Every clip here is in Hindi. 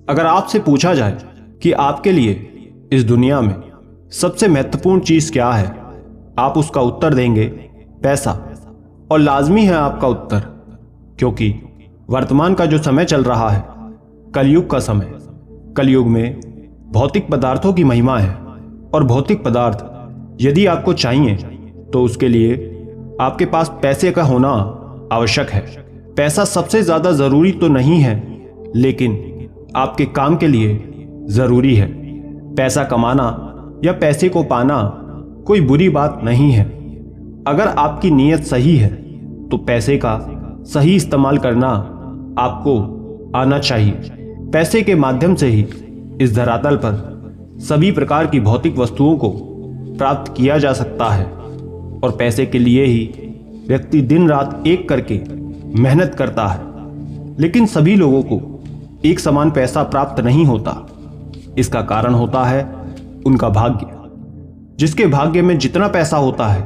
अगर आपसे पूछा जाए कि आपके लिए इस दुनिया में सबसे महत्वपूर्ण चीज क्या है, आप उसका उत्तर देंगे पैसा। और लाजमी है आपका उत्तर, क्योंकि वर्तमान का जो समय चल रहा है, कलयुग का समय। कलयुग में भौतिक पदार्थों की महिमा है, और भौतिक पदार्थ यदि आपको चाहिए तो उसके लिए आपके पास पैसे का होना आवश्यक है। पैसा सबसे ज्यादा जरूरी तो नहीं है, लेकिन आपके काम के लिए जरूरी है। पैसा कमाना या पैसे को पाना कोई बुरी बात नहीं है। अगर आपकी नीयत सही है तो पैसे का सही इस्तेमाल करना आपको आना चाहिए। पैसे के माध्यम से ही इस धरातल पर सभी प्रकार की भौतिक वस्तुओं को प्राप्त किया जा सकता है, और पैसे के लिए ही व्यक्ति दिन रात एक करके मेहनत करता है। लेकिन सभी लोगों को एक समान पैसा प्राप्त नहीं होता। इसका कारण होता है उनका भाग्य। जिसके भाग्य में जितना पैसा होता है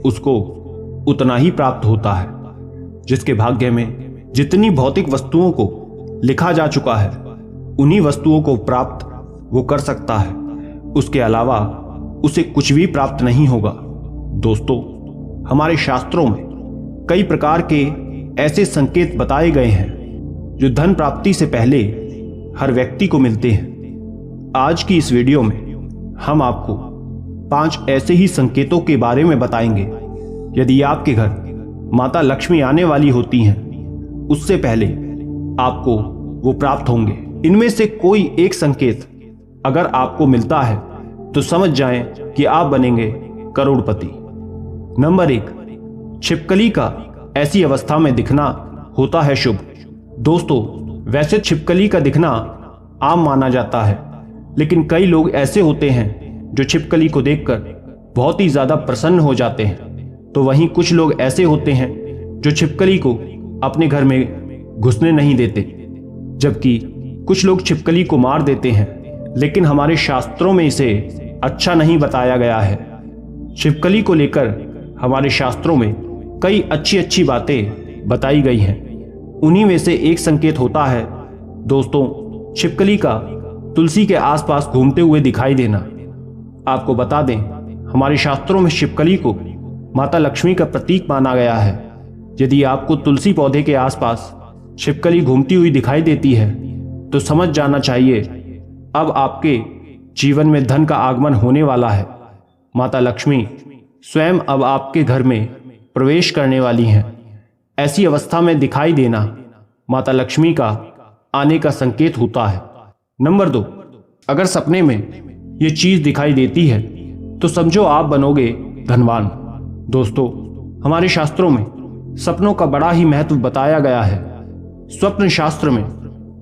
उसको उतना ही प्राप्त होता है। जिसके भाग्य में जितनी भौतिक वस्तुओं को लिखा जा चुका है उन्हीं वस्तुओं को प्राप्त वो कर सकता है। उसके अलावा उसे कुछ भी प्राप्त नहीं होगा। दोस्तों, हमारे शास्त्रों में कई प्रकार के ऐसे संकेत बताए गए हैं जो धन प्राप्ति से पहले हर व्यक्ति को मिलते हैं। आज की इस वीडियो में हम आपको 5 ऐसे ही संकेतों के बारे में बताएंगे। यदि आपके घर माता लक्ष्मी आने वाली होती हैं, उससे पहले आपको वो प्राप्त होंगे। इनमें से कोई एक संकेत अगर आपको मिलता है तो समझ जाएं कि आप बनेंगे करोड़पति। नंबर 1, छिपकली का ऐसी अवस्था में दिखना होता है शुभ। दोस्तों, वैसे छिपकली का दिखना आम माना जाता है, लेकिन कई लोग ऐसे होते हैं जो छिपकली को देखकर बहुत ही ज्यादा प्रसन्न हो जाते हैं। तो वहीं कुछ लोग ऐसे होते हैं जो छिपकली को अपने घर में घुसने नहीं देते, जबकि कुछ लोग छिपकली को मार देते हैं। लेकिन हमारे शास्त्रों में इसे अच्छा नहीं बताया गया है। छिपकली को लेकर हमारे शास्त्रों में कई अच्छी अच्छी बातें बताई गई हैं। उन्हीं में से एक संकेत होता है दोस्तों, छिपकली का तुलसी के आसपास घूमते हुए दिखाई देना। आपको बता दें, हमारे शास्त्रों में छिपकली को माता लक्ष्मी का प्रतीक माना गया है। यदि आपको तुलसी पौधे के आसपास छिपकली घूमती हुई दिखाई देती है तो समझ जाना चाहिए अब आपके जीवन में धन का आगमन होने वाला है। माता लक्ष्मी स्वयं अब आपके घर में प्रवेश करने वाली हैं। ऐसी अवस्था में दिखाई देना माता लक्ष्मी का आने का संकेत होता है। नंबर 2, अगर सपने में ये चीज दिखाई देती है तो समझो आप बनोगे धनवान। दोस्तों, हमारे शास्त्रों में सपनों का बड़ा ही महत्व बताया गया है। स्वप्न शास्त्र में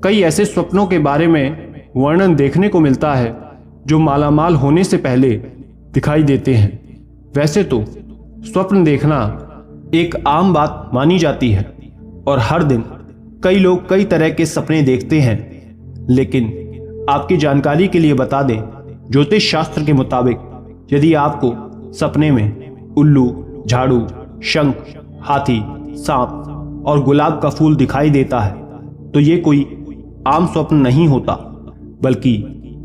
कई ऐसे स्वप्नों के बारे में वर्णन देखने को मिलता है जो मालामाल होने से पहले दिखाई देते हैं। वैसे तो स्वप्न देखना एक आम बात मानी जाती है और हर दिन कई लोग कई तरह के सपने देखते हैं, लेकिन आपकी जानकारी के लिए बता दें, ज्योतिष शास्त्र के मुताबिक यदि आपको सपने में उल्लू, झाड़ू, शंख, हाथी, सांप और गुलाब का फूल दिखाई देता है तो ये कोई आम स्वप्न नहीं होता, बल्कि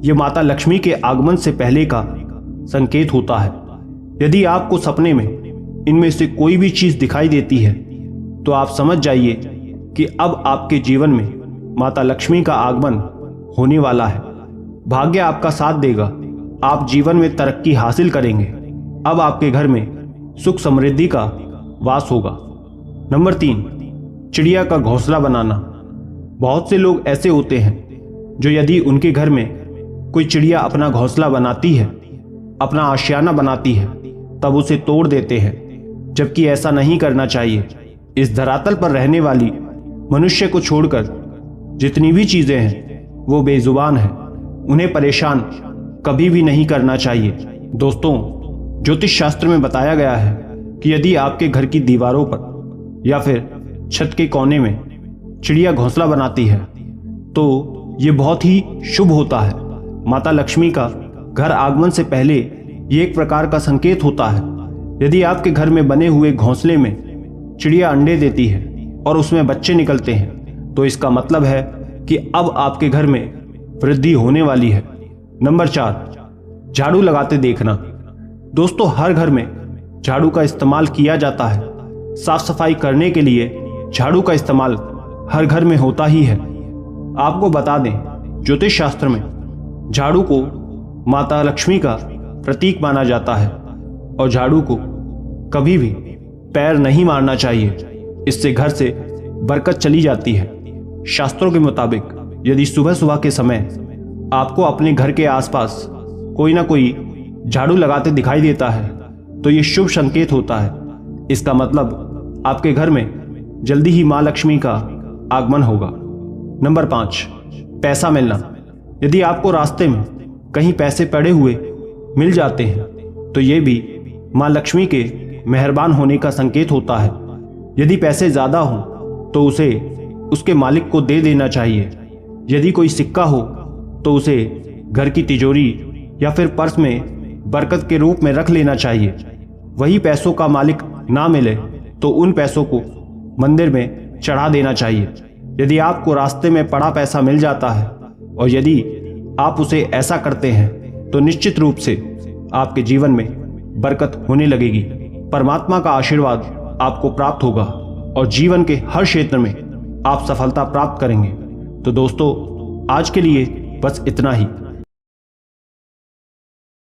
ये माता लक्ष्मी के आगमन से पहले का संकेत होता है। यदि आपको सपने में इनमें से कोई भी चीज दिखाई देती है तो आप समझ जाइए कि अब आपके जीवन में माता लक्ष्मी का आगमन होने वाला है। भाग्य आपका साथ देगा, आप जीवन में तरक्की हासिल करेंगे। अब आपके घर में सुख समृद्धि का वास होगा। नंबर 3, चिड़िया का घोंसला बनाना। बहुत से लोग ऐसे होते हैं जो यदि उनके घर में कोई चिड़िया अपना घोंसला बनाती है, अपना आशियाना बनाती है, तब उसे तोड़ देते हैं, जबकि ऐसा नहीं करना चाहिए। इस धरातल पर रहने वाली मनुष्य को छोड़कर जितनी भी चीजें हैं वो बेजुबान हैं। उन्हें परेशान कभी भी नहीं करना चाहिए। दोस्तों, ज्योतिष शास्त्र में बताया गया है कि यदि आपके घर की दीवारों पर या फिर छत के कोने में चिड़िया घोंसला बनाती है तो ये बहुत ही शुभ होता है। माता लक्ष्मी का घर आगमन से पहले ये एक प्रकार का संकेत होता है। यदि आपके घर में बने हुए घोंसले में चिड़िया अंडे देती है और उसमें बच्चे निकलते हैं तो इसका मतलब है कि अब आपके घर में वृद्धि होने वाली है। नंबर 4, झाड़ू लगाते देखना। दोस्तों, हर घर में झाड़ू का इस्तेमाल किया जाता है। साफ सफाई करने के लिए झाड़ू का इस्तेमाल हर घर में होता ही है। आपको बता दें, ज्योतिष शास्त्र में झाड़ू को माता लक्ष्मी का प्रतीक माना जाता है और झाड़ू को कभी भी पैर नहीं मारना चाहिए, इससे घर से बरकत चली जाती है। शास्त्रों के मुताबिक यदि सुबह सुबह के समय आपको अपने घर के आसपास कोई ना कोई झाड़ू लगाते दिखाई देता है तो ये शुभ संकेत होता है। इसका मतलब आपके घर में जल्दी ही मां लक्ष्मी का आगमन होगा। नंबर 5, पैसा मिलना। यदि आपको रास्ते में कहीं पैसे पड़े हुए मिल जाते हैं तो ये भी मां लक्ष्मी के मेहरबान होने का संकेत होता है। यदि पैसे ज्यादा हो तो उसे उसके मालिक को दे देना चाहिए। यदि कोई सिक्का हो तो उसे घर की तिजोरी या फिर पर्स में बरकत के रूप में रख लेना चाहिए। वही पैसों का मालिक ना मिले तो उन पैसों को मंदिर में चढ़ा देना चाहिए। यदि आपको रास्ते में पड़ा पैसा मिल जाता है और यदि आप उसे ऐसा करते हैं तो निश्चित रूप से आपके जीवन में बरकत होने लगेगी। परमात्मा का आशीर्वाद आपको प्राप्त होगा और जीवन के हर क्षेत्र में आप सफलता प्राप्त करेंगे। तो दोस्तों, आज के लिए बस इतना ही।